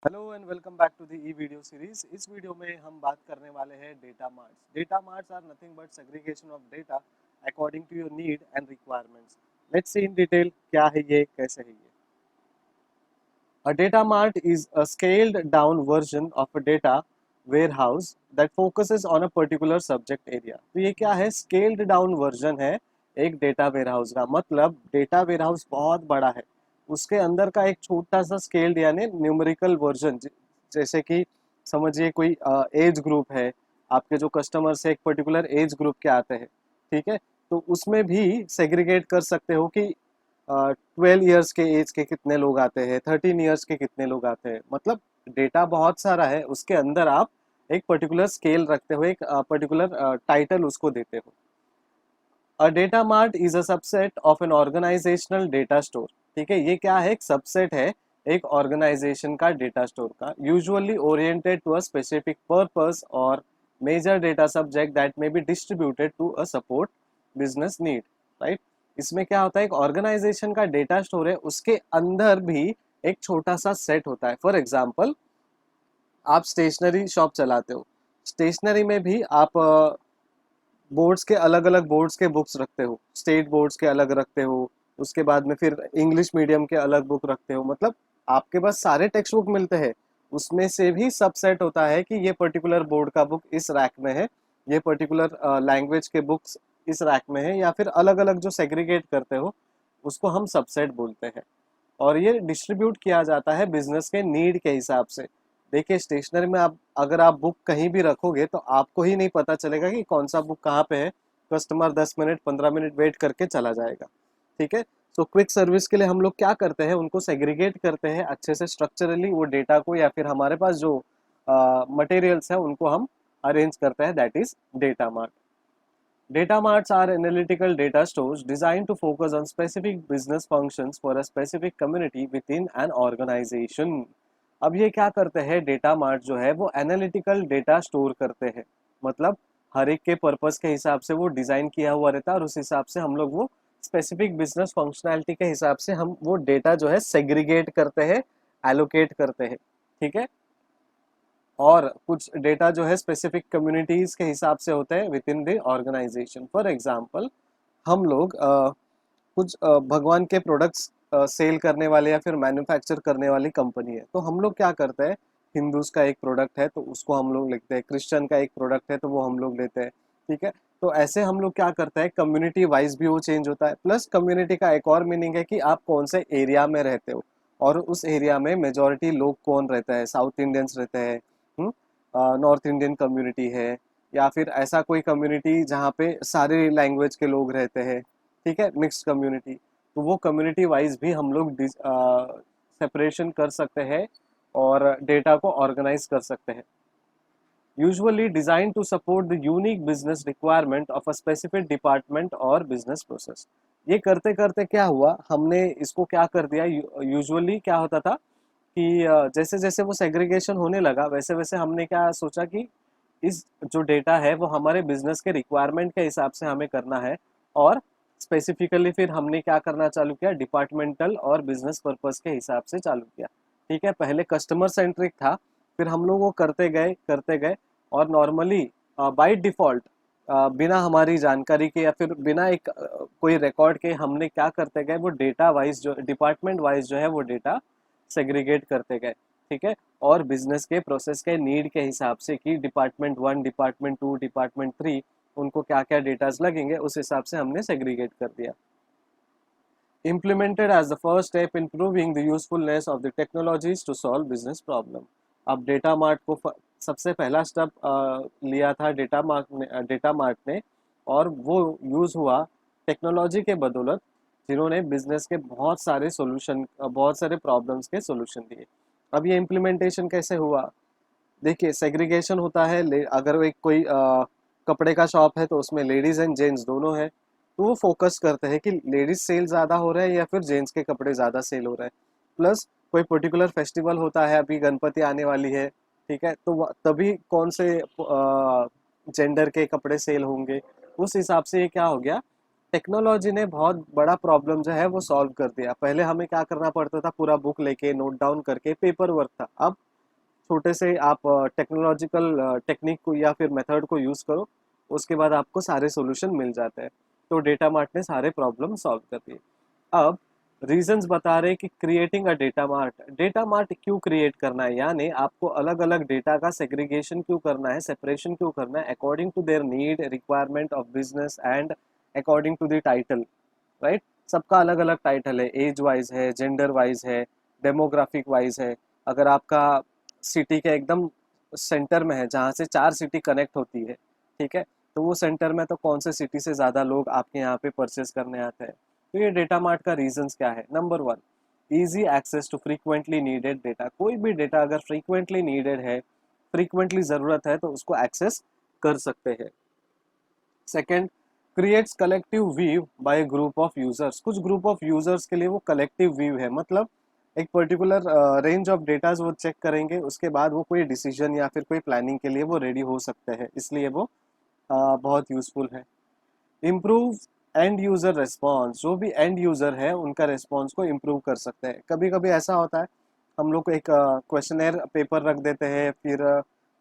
Hello and welcome back to the E video series. इस video में हम बात करने वाले हैं data marts. Data marts are nothing but segregation of data according to your need and requirements. Let's see in detail क्या है ये, कैसे है ये। A data mart is a scaled down version of a data warehouse that focuses on a particular subject area। तो ये क्या है? स्केल्ड डाउन वर्जन है एक डेटा वेयरहाउस का। मतलब डेटा वेयरहाउस बहुत बड़ा है, उसके अंदर का एक छोटा सा स्केल्ड यानी न्यूमेरिकल वर्जन। जैसे कि समझिए कोई एज ग्रुप है, आपके जो कस्टमर्स है एक पर्टिकुलर एज ग्रुप के आते हैं, ठीक है। तो उसमें भी सेग्रीगेट कर सकते हो कि 12 ईयर्स के एज के कितने लोग आते हैं, 13 ईयर्स के कितने लोग आते हैं। मतलब डेटा बहुत सारा है, उसके अंदर आप एक पर्टिकुलर स्केल रखते हो, एक पर्टिकुलर टाइटल उसको देते हो। A data mart is a subset of an organisational data store. ठीक है, ये क्या है? एक सबसेट है एक ऑर्गेनाइजेशन का डेटा स्टोर का, usually oriented to a specific purpose और major data subject that may be distributed to a support business need. Right, इसमें क्या होता है? एक ऑर्गेनाइजेशन का डेटा स्टोर है, उसके अंदर भी एक छोटा सा सेट होता है। फॉर एग्जाम्पल, आप स्टेशनरी शॉप चलाते हो, स्टेशनरी में भी आप बोर्ड्स के अलग अलग बोर्ड्स के बुक्स रखते हो, स्टेट बोर्ड्स के अलग रखते हो, उसके बाद में फिर इंग्लिश मीडियम के अलग बुक रखते हो। मतलब आपके पास सारे टेक्स्ट बुक मिलते हैं, उसमें से भी सबसेट होता है कि ये पर्टिकुलर बोर्ड का बुक इस रैक में है, ये पर्टिकुलर लैंग्वेज के बुक्स इस रैक में है, या फिर अलग अलग जो सेग्रीगेट करते हो उसको हम सबसेट बोलते हैं। और ये डिस्ट्रीब्यूट किया जाता है बिजनेस के नीड के हिसाब से। देखिए, स्टेशनरी में आप अगर आप बुक कहीं भी रखोगे तो आपको ही नहीं पता चलेगा कि कौन सा बुक कहाँ पे है। कस्टमर 10 मिनट 15 मिनट वेट करके चला जाएगा। ठीक है, तो क्विक सर्विस के लिए हम लोग क्या करते हैं? उनको सेग्रीगेट करते हैं अच्छे से स्ट्रक्चरली, वो डेटा को, या फिर हमारे पास जो मटेरियल्स है उनको हम अरेंज करते हैं। That is data mart. Data marts are analytical data stores designed to focus on specific business functions for a specific community within an organization। अब ये क्या करते हैं? डेटा मार्ट जो है वो एनालिटिकल डेटा स्टोर करते हैं। मतलब हर एक के पर्पस के हिसाब से वो डिजाइन किया हुआ रहता है, और उस हिसाब से हम लोग वो स्पेसिफिक बिजनेस फंक्शनैलिटी के हिसाब से हम वो डेटा जो है सेग्रीगेट करते हैं, एलोकेट करते हैं। ठीक है, और कुछ डेटा जो है स्पेसिफिक कम्युनिटीज के हिसाब से होते हैं within the organisation. For example, हम लोग कुछ भगवान के प्रोडक्ट्स सेल करने वाले या फिर मैन्युफैक्चर करने वाली कंपनी है, तो हम लोग क्या करते हैं? हिंदूज का एक प्रोडक्ट है तो उसको हम लोग लिखते हैं, क्रिश्चियन का एक प्रोडक्ट है तो वो हम लोग लेते हैं। ठीक है, तो ऐसे हम लोग क्या करते हैं? कम्युनिटी वाइज भी वो चेंज होता है। प्लस कम्युनिटी का एक और मीनिंग है कि आप कौन से एरिया में रहते हो, और उस एरिया में मेजोरिटी लोग कौन रहता है। साउथ इंडियंस रहते हैं, नॉर्थ इंडियन कम्युनिटी है, या फिर ऐसा कोई कम्युनिटी जहाँ पे सारे लैंग्वेज के लोग रहते हैं। ठीक है, मिक्स्ड कम्युनिटी। तो वो कम्युनिटी वाइज भी हम लोग सेपरेशन कर सकते हैं और डेटा को ऑर्गेनाइज कर सकते हैं। Usually design to support the unique business requirement of a specific department और बिजनेस प्रोसेस। ये करते करते क्या हुआ, हमने इसको क्या कर दिया? यूजुअली क्या होता था कि जैसे जैसे वो सेग्रीगेशन होने लगा, वैसे वैसे हमने क्या सोचा कि इस जो डेटा है वो हमारे बिजनेस के रिक्वायरमेंट के हिसाब से हमें करना है। और स्पेसिफिकली फिर हमने क्या करना चालू किया? डिपार्टमेंटल और बिजनेस पर्पस के हिसाब से चालू किया। ठीक है, पहले कस्टमर सेंट्रिक था, फिर हम लोग वो करते गए, और नॉर्मली बाय डिफॉल्ट बिना हमारी जानकारी के या फिर बिना एक कोई रिकॉर्ड के हमने क्या करते गए? वो डेटा वाइज जो डिपार्टमेंट वाइज जो है वो डेटा सेग्रीगेट करते गए। ठीक है, और बिजनेस के प्रोसेस के नीड के हिसाब से कि डिपार्टमेंट 1, डिपार्टमेंट 2, डिपार्टमेंट 3 उनको क्या क्या डेटाज लगेंगे, उस हिसाब से हमने सेग्रीगेट कर दिया। implemented as the first step in proving the usefulness of the technologies to solve business problem। अब डेटा मार्ट को सबसे पहला स्टेप लिया था डेटा मार्ट ने, और वो यूज हुआ टेक्नोलॉजी के बदौलत, जिन्होंने बिजनेस के बहुत सारे सॉल्यूशन, बहुत सारे प्रॉब्लम्स के सॉल्यूशन दिए। अब ये इम्प्लीमेंटेशन कैसे हुआ? देखिए, सेग्रीगेशन होता है, अगर एक कोई कपड़े का शॉप है तो उसमें लेडीज एंड जेंट्स दोनों है, तो वो फोकस करते हैं कि लेडीज सेल ज़्यादा हो रहा है या फिर जेंट्स के कपड़े ज़्यादा सेल हो रहे हैं। प्लस कोई पर्टिकुलर फेस्टिवल होता है, अभी गणपति आने वाली है, ठीक है, तो तभी कौन से जेंडर के कपड़े सेल होंगे, उस हिसाब से ये क्या हो गया? टेक्नोलॉजी ने बहुत बड़ा प्रॉब्लम जो है वो सॉल्व कर दिया। पहले हमें क्या करना पड़ता था? पूरा बुक लेके नोट डाउन करके पेपर वर्क था। अब छोटे से आप टेक्नोलॉजिकल टेक्निक को या फिर मेथड को यूज़ करो, उसके बाद आपको सारे सॉल्यूशन मिल जाते हैं। तो डेटा मार्ट ने सारे प्रॉब्लम सॉल्व कर दिए। अब रीजंस बता रहे कि क्रिएटिंग अ डेटा मार्ट क्यों क्रिएट करना है, यानी आपको अलग अलग डेटा का सेग्रीगेशन क्यों करना है, सेपरेशन क्यों करना है, according to their need requirement of business and according to the title, right. सबका अलग अलग टाइटल है, एज वाइज है, जेंडर वाइज है, डेमोग्राफिक वाइज है। अगर आपका सिटी के एकदम सेंटर में है जहाँ से 4 सिटी कनेक्ट होती है, ठीक है, तो वो सेंटर में तो कौन से सिटी से ज़्यादा लोग आपके यहाँ पे परचेज करने आते हैं। तो ये डेटा मार्ट का रीजंस क्या है? Number 1, easy access to frequently needed data. कोई भी डेटा अगर फ्रीक्वेंटली नीडेड है, फ्रीक्वेंटली ज़रूरत है, तो उसको एक्सेस कर सकते हैं। Second, creates collective view bye group of users. कुछ ग्रुप ऑफ यूजर्स के लिए वो कलेक्टिव व्यू है, मतलब एक पर्टिकुलर रेंज ऑफ डेटाज वो चेक करेंगे, उसके बाद वो कोई डिसीजन या फिर कोई प्लानिंग के लिए वो रेडी हो सकते हैं, इसलिए वो बहुत यूजफुल है। Improve and user response. जो भी एंड यूजर है उनका रिस्पॉन्स को इम्प्रूव कर सकते हैं। कभी कभी ऐसा होता है, हम लोग को एक क्वेश्चनर पेपर रख देते हैं, फिर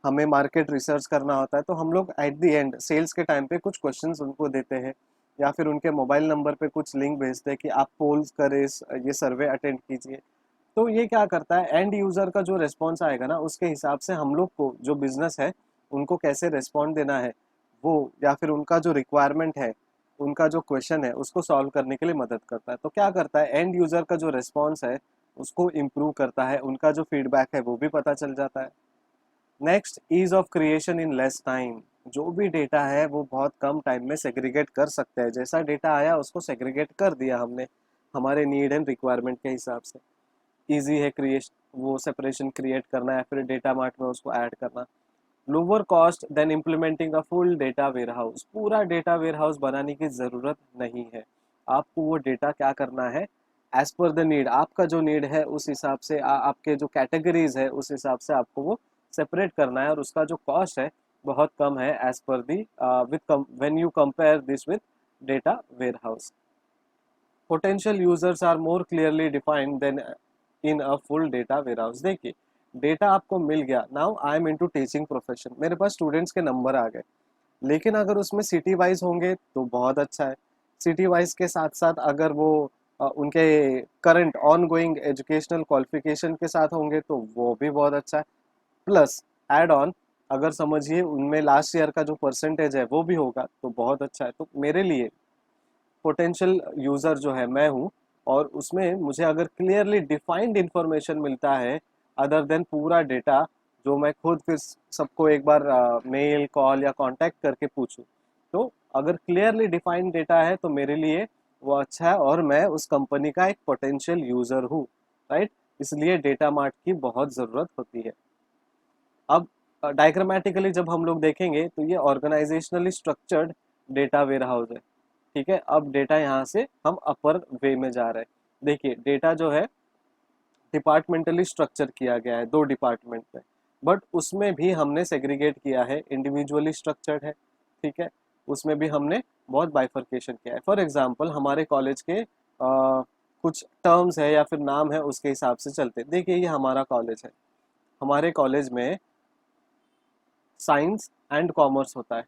हमें मार्केट रिसर्च करना होता है, तो हम लोग एट द एंड सेल्स के टाइम पे कुछ क्वेश्चंस उनको देते हैं, या फिर उनके मोबाइल नंबर पे कुछ लिंक भेजते हैं कि आप पोल्स करें, ये सर्वे अटेंड कीजिए। तो ये क्या करता है, एंड यूजर का जो रिस्पॉन्स आएगा ना, उसके हिसाब से हम लोग को जो बिजनेस है उनको कैसे रिस्पॉन्ड देना है वो, या फिर उनका जो रिक्वायरमेंट है, उनका जो क्वेश्चन है, उसको सॉल्व करने के लिए मदद करता है। तो क्या करता है, एंड यूजर का जो रिस्पॉन्स है उसको इम्प्रूव करता है, उनका जो फीडबैक है वो भी पता चल जाता है। Next, ease of creation in less time. जो भी डेटा है वो बहुत कम टाइम में सेग्रीगेट कर सकते हैं। जैसा डेटा आया उसको सेग्रीगेट कर दिया हमने हमारे नीड एंड रिक्वायरमेंट के हिसाब से। ईजी है क्रिएशन, वो सेपरेशन क्रिएट करना या फिर डेटा मार्ट में उसको ऐड करना। Lower cost than implementing a full data warehouse. पूरा डेटा वेयरहाउस बनाने की ज़रूरत नहीं है। आपको वो डेटा क्या करना है, एज पर द नीड, आपका जो नीड है उस हिसाब से, आपके जो कैटेगरीज है उस हिसाब से आपको वो सेपरेट करना है, और उसका जो कॉस्ट है बहुत कम है as per the with when you compare this with data warehouse. Potential users are more clearly defined than in a full data warehouse. देखिए, डेटा आपको मिल गया, now I am into teaching profession, मेरे पास students के number आ गए, लेकिन अगर उसमें सिटी वाइज होंगे तो बहुत अच्छा है। सिटी वाइज के साथ साथ अगर वो उनके current on going educational qualification के साथ होंगे तो वो भी बहुत अच्छा है। प्लस एड ऑन, अगर समझिए उनमें लास्ट ईयर का जो परसेंटेज है वो भी होगा तो बहुत अच्छा है। तो मेरे लिए पोटेंशियल यूज़र जो है मैं हूँ, और उसमें मुझे अगर क्लियरली डिफाइंड इंफॉर्मेशन मिलता है अदर देन पूरा डेटा, जो मैं खुद फिर सबको एक बार मेल कॉल या कांटेक्ट करके पूछूं, तो अगर क्लियरली डिफाइंड डेटा है तो मेरे लिए वो अच्छा है, और मैं उस कंपनी का एक पोटेंशियल यूज़र हूँ, राइट। इसलिए डेटा मार्ट की बहुत ज़रूरत होती है। अब डायग्रामेटिकली जब हम लोग देखेंगे तो ये organisationally structured data warehouse है, ठीक है। अब डेटा यहाँ से हम अपर वे में जा रहे हैं। देखिए, डेटा जो है डिपार्टमेंटली स्ट्रक्चर किया गया है 2 डिपार्टमेंट में, बट उसमें भी हमने सेग्रीगेट किया है, इंडिविजुअली स्ट्रक्चर्ड है, ठीक है। उसमें भी हमने बहुत बाइफर्केशन किया है। फॉर एग्जांपल, हमारे कॉलेज के कुछ टर्म्स है या फिर नाम है, उसके हिसाब से चलते हैं। देखिए, ये हमारा कॉलेज है, हमारे कॉलेज में साइंस एंड कॉमर्स होता है,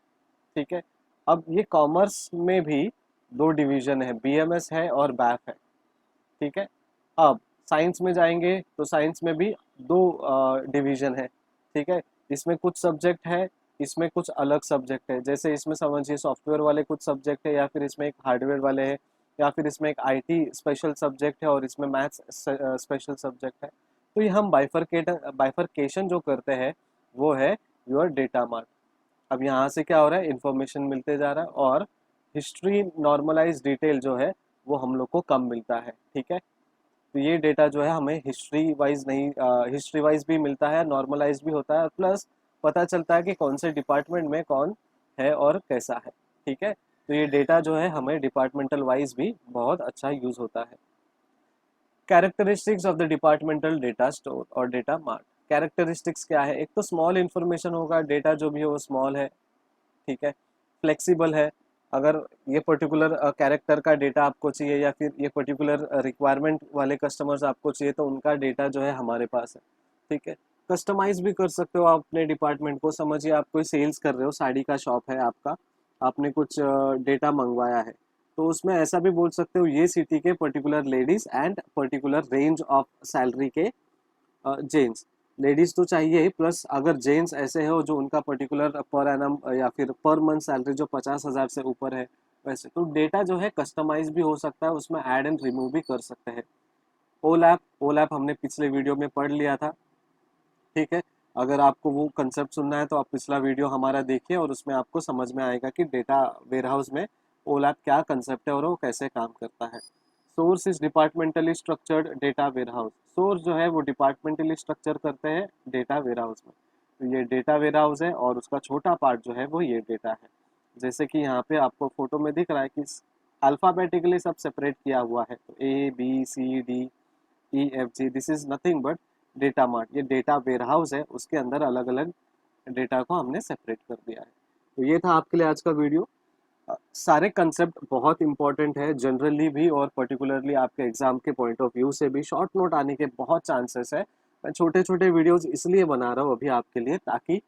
ठीक है। अब ये कॉमर्स में भी 2 डिवीजन है, बीएमएस है और बैफ है, ठीक है। अब साइंस में जाएंगे तो साइंस में भी 2 डिवीजन है, ठीक है। इसमें कुछ सब्जेक्ट है, इसमें कुछ अलग सब्जेक्ट है। जैसे इसमें समझिए सॉफ्टवेयर वाले कुछ सब्जेक्ट है, या फिर इसमें एक हार्डवेयर वाले है, या फिर इसमें एक आईटी स्पेशल सब्जेक्ट है, और इसमें मैथ्स स्पेशल सब्जेक्ट है। तो ये हम बाइफरकेशन जो करते हैं वो है योर डेटा मार्ट। अब यहाँ से क्या हो रहा है, इंफॉर्मेशन मिलते जा रहा है, और हिस्ट्री नॉर्मलाइज डिटेल जो है वो हम लोग को कम मिलता है, ठीक है। तो ये डेटा जो है हमें हिस्ट्री वाइज नहीं, हिस्ट्री वाइज भी मिलता है, नॉर्मलाइज भी होता है, प्लस पता चलता है कि कौन से डिपार्टमेंट में कौन है और कैसा है, ठीक है। तो ये डेटा जो है हमें डिपार्टमेंटल वाइज भी बहुत अच्छा यूज होता है। Characteristics of the departmental data store और डेटा मार्ट। कैरेक्टरिस्टिक्स क्या है, एक तो स्मॉल इन्फॉर्मेशन होगा, डेटा जो भी है वो स्मॉल है, ठीक है। फ्लेक्सिबल है, अगर ये पर्टिकुलर कैरेक्टर का डेटा आपको चाहिए, या फिर ये पर्टिकुलर रिक्वायरमेंट वाले कस्टमर्स आपको चाहिए, तो उनका डेटा जो है हमारे पास है, ठीक है। कस्टमाइज भी कर सकते हो आप अपने डिपार्टमेंट को। समझिए आप कोई सेल्स कर रहे हो, साड़ी का शॉप है आपका, आपने कुछ डेटा मंगवाया है, तो उसमें ऐसा भी बोल सकते हो ये सिटी के particular ladies and particular range of salary के जेंट्स। लेडीज तो चाहिए ही, प्लस अगर जेंट्स ऐसे हो जो उनका पर्टिकुलर पर एनम या फिर पर मंथ सैलरी जो 50,000 से ऊपर है, वैसे तो डेटा जो है कस्टमाइज भी हो सकता है, उसमें ऐड एंड रिमूव भी कर सकते हैं। ओलैप हमने पिछले वीडियो में पढ़ लिया था, ठीक है। अगर आपको वो कंसेप्ट सुनना है तो आप पिछला वीडियो हमारा देखिए और उसमें आपको समझ में आएगा कि डेटा वेयरहाउस में ओलैप क्या कंसेप्ट है और वो कैसे काम करता है। Source is departmentally structured data warehouse. Source जो है वो डिपार्टमेंटली स्ट्रक्चर करते हैं डेटा वेयरहाउस में। तो ये डेटा वेयरहाउस है और उसका छोटा पार्ट जो है वो ये डेटा है। जैसे कि यहाँ पे आपको फोटो में दिख रहा है कि अल्फाबेटिकली सब सेपरेट किया हुआ है, तो A B C D E F G, this is nothing but data mart. ये डेटा वेयरहाउस है, उसके अंदर अलग अलग डेटा को हमने सेपरेट कर दिया है। तो ये था आपके लिए आज का वीडियो। सारे कंसेप्ट बहुत इंपॉर्टेंट है, जनरली भी और पर्टिकुलरली आपके एग्जाम के पॉइंट ऑफ व्यू से भी शॉर्ट नोट आने के बहुत चांसेस है। मैं छोटे छोटे वीडियोस इसलिए बना रहा हूँ अभी आपके लिए, ताकि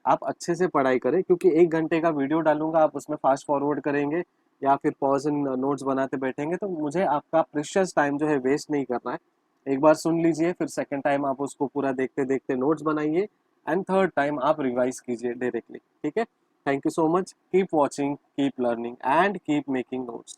आप अच्छे से पढ़ाई करें, क्योंकि 1 घंटे का वीडियो डालूंगा, आप उसमें फास्ट फॉरवर्ड करेंगे या फिर पॉज एंड नोट्स बनाते बैठेंगे तो मुझे आपका प्रीशियस टाइम जो है वेस्ट नहीं करना है। एक बार सुन लीजिए, फिर सेकेंड टाइम आप उसको पूरा देखते देखते नोट्स बनाइए, एंड थर्ड टाइम आप रिवाइज कीजिए डायरेक्टली, ठीक है। Thank you so much. Keep watching, keep learning, and keep making notes.